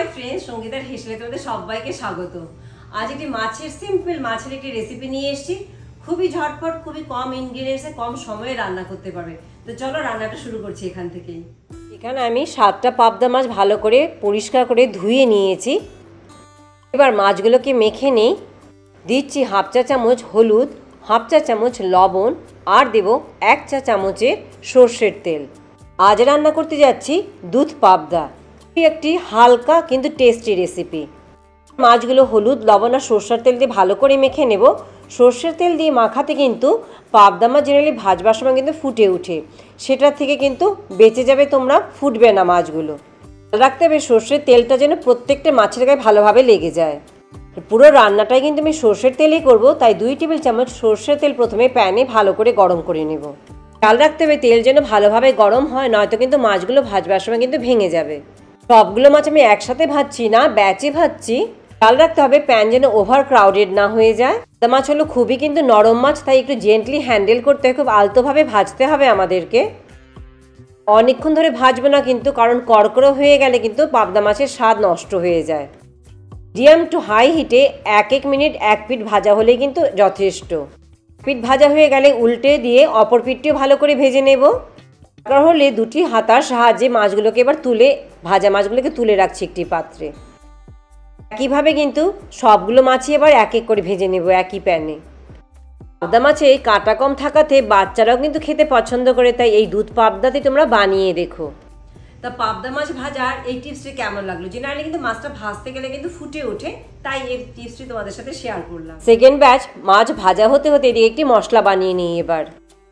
Hi friends, সঙ্গীতার হেসেলে তোমাদের সবাইকে স্বাগত। আজ একটি মাছের সিম্পল মাছের একটি রেসিপি নিয়ে এসেছি। খুবই ঝটপট, খুবই কম ইনগ্রেডিয়েন্টসে কম সময়ে রান্না করতে পারবে। তো চলো রান্নাটা শুরু করছি এখান থেকেই। এখানে আমি 7টা পাবদা মাছ ভালো করে পরিষ্কার করে ধুয়ে নিয়েছি। এবার মাছগুলোকে মেখে নিই। দিচ্ছি হাফ চা চামচ হলুদ, হাফ চা চামচ লবণ, আর দেব 1 চা চামচের সর্ষের তেল। আজ রান্না করতে যাচ্ছি দুধ পাবদা। একটি হালকা কিন্তু টেস্টি রেসিপি। মাছগুলো হলুদ, লবণ আর সর্ষের তেল দিয়ে ভালো করে মেখে নেব। সর্ষের তেল দিয়ে মাখাতে কিন্তু পাবদা মাছ জেনারেলি ভাজবার সময় কিন্তু ফুটে ওঠে, সেটার থেকে কিন্তু বেঁচে যাবে, তোমরা ফুটবে না মাছগুলো। রাখতে হবে সর্ষের তেলটা যেন প্রত্যেকটা মাছের গায়ে ভালোভাবে লেগে যায়। পুরো রান্নাটাই কিন্তু আমি সর্ষের তেলেই করব, তাই 2 টেবিল চামচ সর্ষের তেল প্রথমে প্যানে ভালো করে গরম করে নেব। খেয়াল রাখতে হবে তেল যেন ভালোভাবে গরম হয়, নয়তো কিন্তু মাছগুলো ভাজবার সময় কিন্তু ভেঙে যাবে। সবগুলো মাছ আমি একসাথে ভাজছি না, ব্যাচে ভাজছি। খেয়াল রাখতে হবে প্যান যেন ওভার ক্রাউডেড না হয়ে যায়। পাবদা মাছ হলো খুবই কিন্তু নরম মাছ, তাই একটু জেন্টলি হ্যান্ডেল করতে হয়, খুব আলতোভাবে ভাজতে হবে আমাদেরকে। অনেকক্ষণ ধরে ভাজবো না কিন্তু, কারণ কড়কড়ো হয়ে গেলে কিন্তু পাবদা মাছের স্বাদ নষ্ট হয়ে যায়। মিডিয়াম টু হাই হিটে 1 মিনিট 1 পিঠ ভাজা হলেই কিন্তু যথেষ্ট। পিঠ ভাজা হয়ে গেলে উল্টে দিয়ে অপর পিঠটিও ভালো করে ভেজে নেব। দরকার হলে 2টি হাতার সাহায্যে মাছগুলোকে এবার তুলে ভাজা মাছগুলোকে তুলে রাখছি একটি পাত্রে। একইভাবে কিন্তু সবগুলো মাছই এবার এক এক করে ভেজে নেব একই প্যানে। পাবদা মাছে কাঁটা কম থাকাতে বাচ্চারাও কিন্তু খেতে পছন্দ করে, তাই এই দুধ পাবদাতে তোমরা বানিয়ে দেখো। তা পাবদা মাছ ভাজার এই টিপসটি কেমন লাগলো? জেনারেলি কিন্তু মাছটা ভাজতে গেলে কিন্তু ফুটে ওঠে, তাই এই টিপসটি তোমাদের সাথে শেয়ার করলাম। সেকেন্ড ব্যাচ মাছ ভাজা হতে হতে এদিকে একটি মশলা বানিয়ে নিই। এবার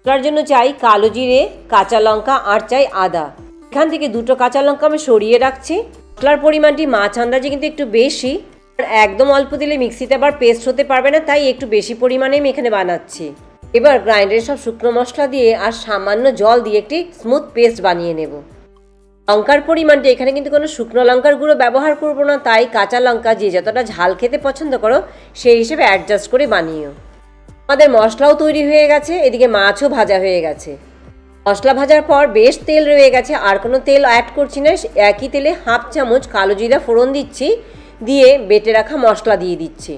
মশলার জন্য চাই কালো জিরে, কাঁচা লঙ্কা আর চাই আদা। এখান থেকে 2টো কাঁচা লঙ্কা আমি সরিয়ে রাখছি। মশলার পরিমাণটি মাছ আন্দাজে কিন্তু একটু বেশি, একদম অল্প দিলে মিক্সিতে আবার পেস্ট হতে পারবে না, তাই একটু বেশি পরিমাণে আমি এখানে বানাচ্ছি। এবার গ্রাইন্ডারে সব শুকনো মশলা দিয়ে আর সামান্য জল দিয়ে একটি স্মুথ পেস্ট বানিয়ে নেব। লঙ্কার পরিমাণটি এখানে কিন্তু কোনো শুকনো লঙ্কার গুঁড়ো ব্যবহার করব না, তাই কাঁচা লঙ্কা যে যতটা ঝাল খেতে পছন্দ করো সেই হিসেবে অ্যাডজাস্ট করে বানিও। আমাদের মশলাও তৈরি হয়ে গেছে, এদিকে মাছও ভাজা হয়ে গেছে। মশলা ভাজার পর বেশ তেল রয়ে গেছে, আর কোনো তেল অ্যাড করছি না। একই তেলে হাফ চামচ কালো জিরা ফোড়ন দিচ্ছি, দিয়ে বেটে রাখা মশলা দিয়ে দিচ্ছি।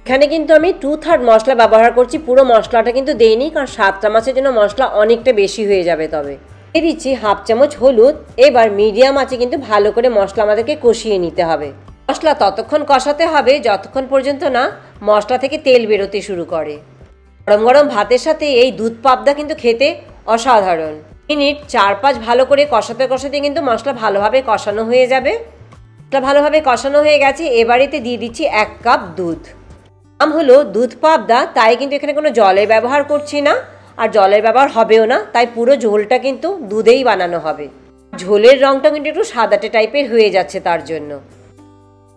এখানে কিন্তু আমি 2/3 মশলা ব্যবহার করছি, পুরো মশলাটা কিন্তু দেইনি, কারণ 7টা মাছের জন্য মশলা অনেকটা বেশি হয়ে যাবে। তবে দিয়ে দিচ্ছি হাফ চামচ হলুদ। এবার মিডিয়াম আঁচে কিন্তু ভালো করে মশলা আমাদেরকে কষিয়ে নিতে হবে। মশলা ততক্ষণ কষাতে হবে যতক্ষণ পর্যন্ত না মশলা থেকে তেল বেরোতে শুরু করে। গরম গরম ভাতের সাথে এই দুধ পাবদা কিন্তু খেতে অসাধারণ। মিনিট 4-5 ভালো করে কষাতে কষাতে কিন্তু মশলা ভালোভাবে কষানো হয়ে যাবে। মশলা ভালোভাবে কষানো হয়ে গেছে। এবারেতে দিয়ে দিচ্ছি 1 কাপ দুধ। নাম হলো দুধ পাবদা, তাই কিন্তু এখানে কোনো জলের ব্যবহার করছি না, আর জলের ব্যবহার হবেও না, তাই পুরো ঝোলটা কিন্তু দুধেই বানানো হবে। ঝোলের রঙটা কিন্তু একটু সাদাটে টাইপের হয়ে যাচ্ছে, তার জন্য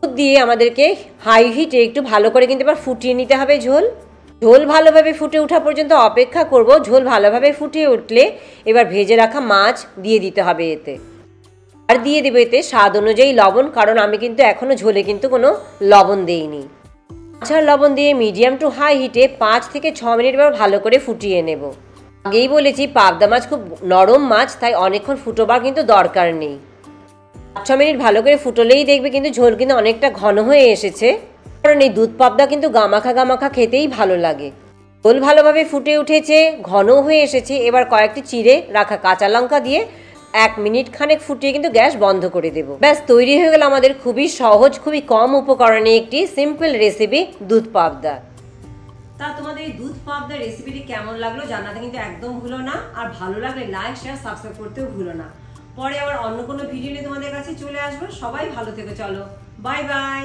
দুধ দিয়ে আমাদেরকে হাই হিটে একটু ভালো করে কিন্তু এবার ফুটিয়ে নিতে হবে। ঝোল ভালোভাবে ফুটে ওঠা পর্যন্ত অপেক্ষা করব। ঝোল ভালোভাবে ফুটে উঠলে এবার ভেজে রাখা মাছ দিয়ে দিতে হবে এতে, আর দিয়ে দেবো এতে স্বাদ অনুযায়ী লবণ, কারণ আমি কিন্তু এখনো ঝোলে কিন্তু কোনো লবণ দেইনি। মাছ লবণ দিয়ে মিডিয়াম টু হাই হিটে 5 থেকে 6 মিনিট এবার ভালো করে ফুটিয়ে নেব। আগেই বলেছি পাবদা মাছ খুব নরম মাছ, তাই অনেকক্ষণ ফুটোবার কিন্তু দরকার নেই। 5-6 মিনিট ভালো করে ফুটলেই দেখবে কিন্তু ঝোল কিন্তু অনেকটা ঘন হয়ে এসেছে, কারণ এই দুধ পাবদা কিন্তু গামাখা গামাখা খেতেই ভালো লাগে। ঝোল ভালোভাবে ফুটে উঠেছে, ঘনও হয়ে এসেছে। এবার কয়েকটি চিড়ে রাখা কাঁচা লঙ্কা দিয়ে 1 মিনিট খানেক ফুটিয়ে কিন্তু গ্যাস বন্ধ করে দেব। ব্যাস তৈরি হয়ে গেল আমাদের খুবই সহজ, খুবই কম উপকরণে একটি সিম্পল রেসিপি দুধ পাবদা। তা তোমাদের এই দুধ পাবদা রেসিপিটি কেমন লাগলো জানাতে কিন্তু একদম ভুলো না, আর ভালো লাগলে লাইক শেয়ার সাবস্ক্রাইব করতেও ভুলো না। পরে আবার অন্য কোনো ভিডিও নিয়ে তোমাদের কাছে চলে আসবো। সবাই ভালো থেকো, চলো বাই বাই।